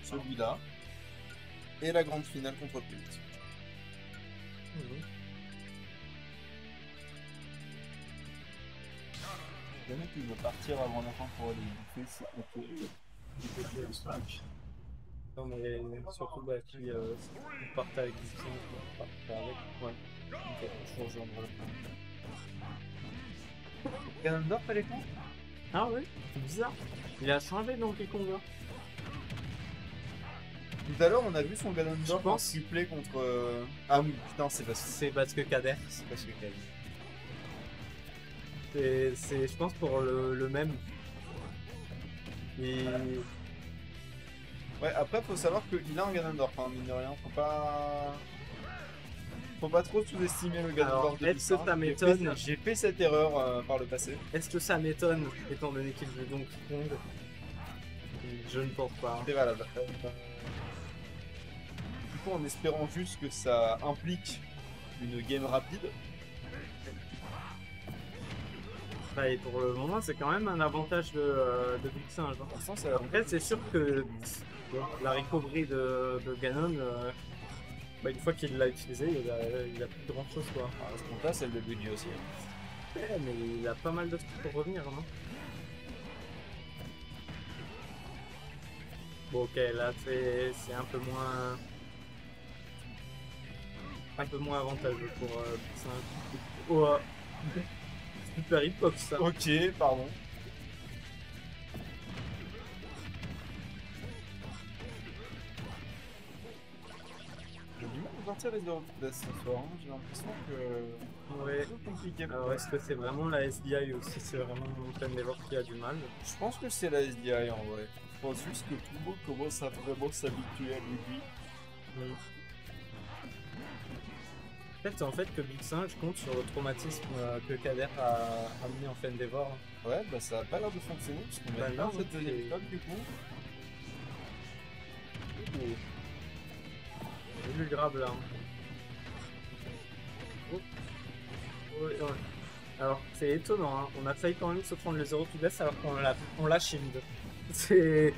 celui-là, et la grande finale contre Pult. Le mec il veut partir avant la fin pour aller bouffer, c'est ok. Non mais surtout bah qui partait avec du sang, partait avec. Ouais. Ok, je vous rejoindrai le point. Ganondorf à l'écran? Ah ouais, c'est bizarre. Il a changé Donkey Kong là. Tout à l'heure on a vu son Ganondorf Je en pense. triplé contre... Ah oui, putain c'est C'est parce que Kader. parce que Kali. C'est je pense pour le même. Et Ouais, après faut savoir qu'il a un Ganondorf, hein, mine de rien, faut pas trop sous-estimer le alors, Ganondorf de est-ce que Lisa. ça m'étonne J'ai fait cette erreur par le passé. Est-ce que ça m'étonne étant donné qu'il veut Donkey Kong? Je ne pense pas. C'est valable. Du coup, en espérant juste que ça implique une game rapide. Bah, et pour le moment, c'est quand même un avantage de Big Singe. Pour l'instant, ça a l'air Après, c'est sûr que bon, la recovery de Ganon, bah, une fois qu'il l'a utilisé, il a plus grand chose quoi. à ce compte-là, c'est le début du aussi. Ouais, mais il a pas mal de trucs pour revenir, non? Bon, ok, là c'est un peu moins. Un peu moins avantageux pour Big Singe. Oh, super hitbox ça. Ok, pardon. J'ai du mal à sortir les Europe ce soir. Hein. J'ai l'impression que Ouais. c'est compliqué. Alors, est-ce que c'est vraiment la SDI ou si c'est vraiment Endeavor qui a du mal? Je pense que c'est la SDI en vrai. Je pense juste que tout le monde commence à vraiment s'habituer à lui. En fait, que Big Singe compte sur le traumatisme que Kader a amené en Endeavor. Ouais, bah ça a pas l'air de fonctionner parce qu'on Bah a non, pas cette deuxième c'est- étape du coup. J'ai vu le grab là. Oh. Ouais, ouais. Alors, c'est étonnant, hein. On a failli quand même se prendre les 0 to death alors qu'on l'a shield. C'est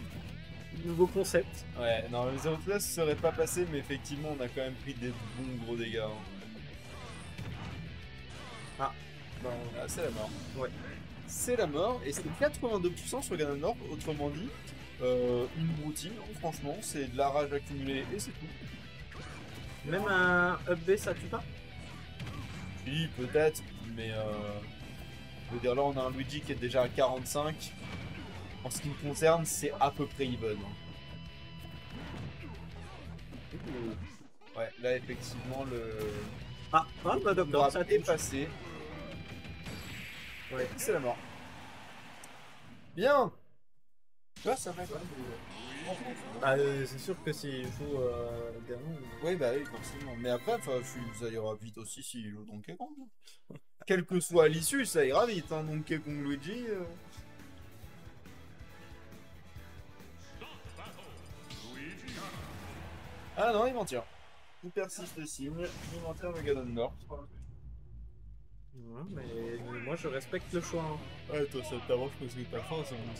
nouveau concept. Ouais, non, le 0 plus serait pas passé, mais effectivement, on a quand même pris des bons gros dégâts. Hein. Ah, bah, Ah, c'est la mort. ouais. C'est la mort, et c'était 82% sur Ganondorf, autrement dit, une routine, hein, franchement, c'est de la rage accumulée et c'est tout. Même un up B, ça tue pas? Oui, peut-être, mais je veux dire, là, on a un Luigi qui est déjà à 45. En ce qui me concerne, c'est à peu près even. Ouais, là, effectivement, Ah, bah le d'accord, ça grab est touche. passé. Ouais. C'est la mort. Bien. Tu vois, ça fait quoi? Bah, c'est sûr que s'il joue Ganon. Oui, bah oui, forcément. Mais après, ça ira vite aussi s'il joue Donkey Kong. Quelle que soit l'issue, ça ira vite. Hein, Donkey Kong Luigi. Ah non, il m'en tire. Il persiste le signe. Il m'en tire le Ganondorf. Ouais, mais moi je respecte le choix. Hein. Ouais, toi, ça t'avance parce que t'as faim, c'est bon.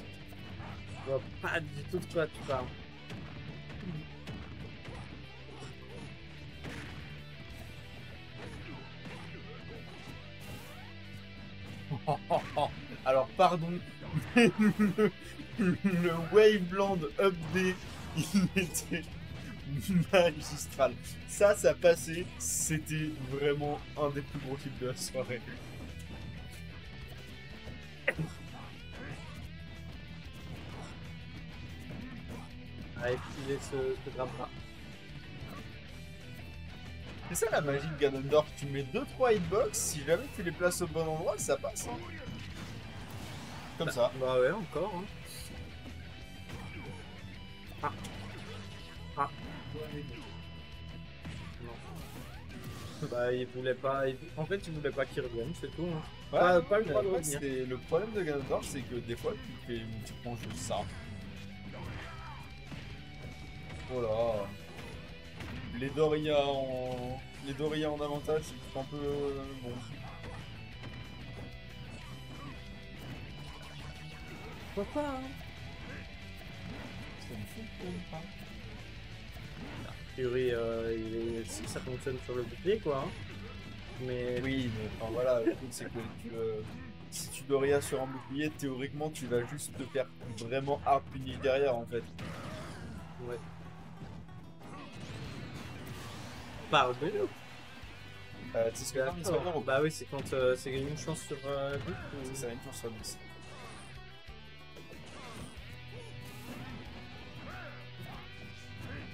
Je vois pas du tout de quoi tu parles. Alors, pardon, mais le Waveland Update, il était magistral. Ça passait, c'était vraiment un des plus gros clips de la soirée. Allez, filer ce drap-là. C'est ça la magie de Ganondorf, tu mets 2-3 hitbox, si jamais tu les places au bon endroit, ça passe. Hein. Comme ça. Bah ouais, encore. Hein. Ah. Ah. Non. Bah il voulait pas. En fait, il voulait pas qu'il revienne, c'est tout. Hein. Ouais, Pas le droit de après, revenir. le problème de Ganondorf, c'est que des fois, tu prends juste ça. Oh là. Les Doria en avantage, c'est un peu bon. Pourquoi hein. Ça me fout le coup, hein. priori, si ça fonctionne sur le bouclier, quoi. Hein. Mais Oui, mais enfin voilà, le truc c'est que si tu dois rien sur un bouclier, théoriquement tu vas juste te faire vraiment hard punish derrière en fait. ouais. Parle de nous. Tu sais ce que t'as mis sur D'accord. Bah oui, c'est quand c'est une chance sur 10 ou... C'est ça, une chance sur 10.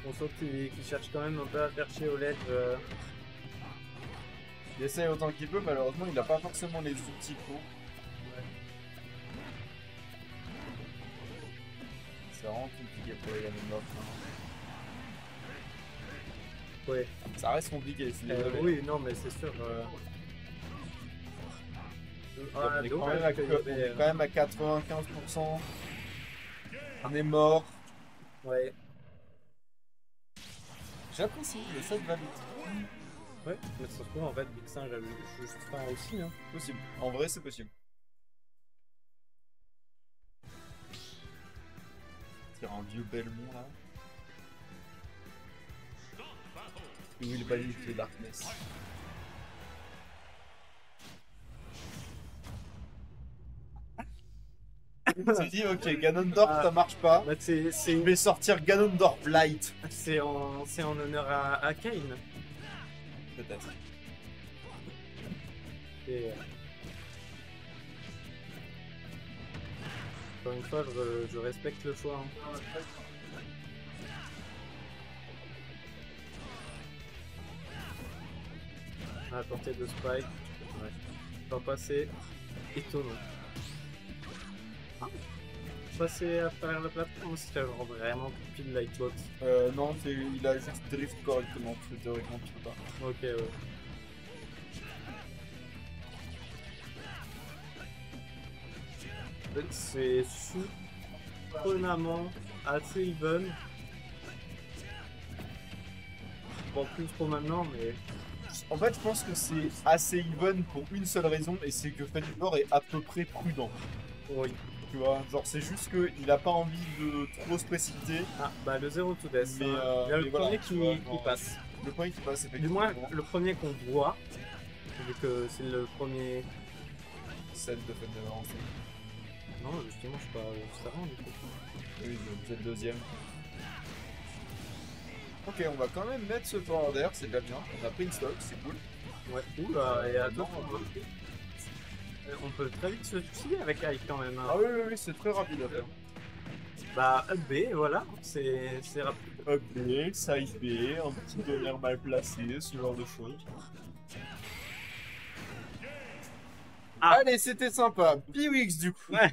On sent qu'il cherche quand même un peu à faire chier au LED. Il essaye autant qu'il peut, malheureusement il n'a pas forcément les outils pour. Ouais. C'est vraiment compliqué pour les Ganondorf. Ouais. Ça reste compliqué, je suis désolé. Oui, non, mais c'est sûr. Ah, on est quand dommage même à, qu'il y on avait, est quand même à 95%. On est mort. Ouais. J'apprécie, mais ça va vite. Ouais, mais ça se trouve en fait, Big Singe a juste faim aussi. Hein. Possible. En vrai, c'est possible. C'est un vieux Belmont là. Où il balise de Darkness. Tu dit, ok, Ganondorf ça marche pas. Bah, Je vais sortir Ganondorf Light. c'est en honneur à Kane. Peut-être. Et, encore une fois, je respecte le choix. Hein. À la portée de Spike. Ouais. Pas passer. Étonnant. Passer à travers la plateforme, c'était genre vraiment pile Lightbox. Non, il a juste drift correctement, parce que théoriquement tu peux pas. Ok, ouais. En fait, c'est surprenamment assez even. Bon, plus pour maintenant, mais. En fait, je pense que c'est assez even pour une seule raison, et c'est que Fenrir est à peu près prudent. Oui. Tu vois, genre c'est juste qu'il a pas envie de trop se précipiter. Ah, bah le 0 to death. Mais, Il y a le mais premier voilà, qui, tu vois, qui genre, passe. Le premier qui passe, Du effectivement. moins, le premier qu'on voit. Vu que c'est le premier. Celle de Fenrir en fait. Non, justement, je suis pas juste avant du coup. Oui, c'est le deuxième. Ok, on va quand même mettre ce forward d'air, c'est déjà bien. On a pris une stock, c'est cool. Ouais, oula, et attends, non, on peut très vite se tuer avec Ike quand même. Hein. Ah oui, oui, oui, c'est très rapide à faire. Bah, up B, voilà, c'est rapide. Up B, side B, un petit donneur mal placé, ce genre de choses. Ah. Allez, c'était sympa. Piwix du coup. Ouais,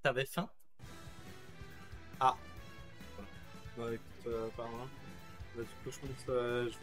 T'avais faim? Ah. Bah écoute, pardon. Bah, du coup, je pense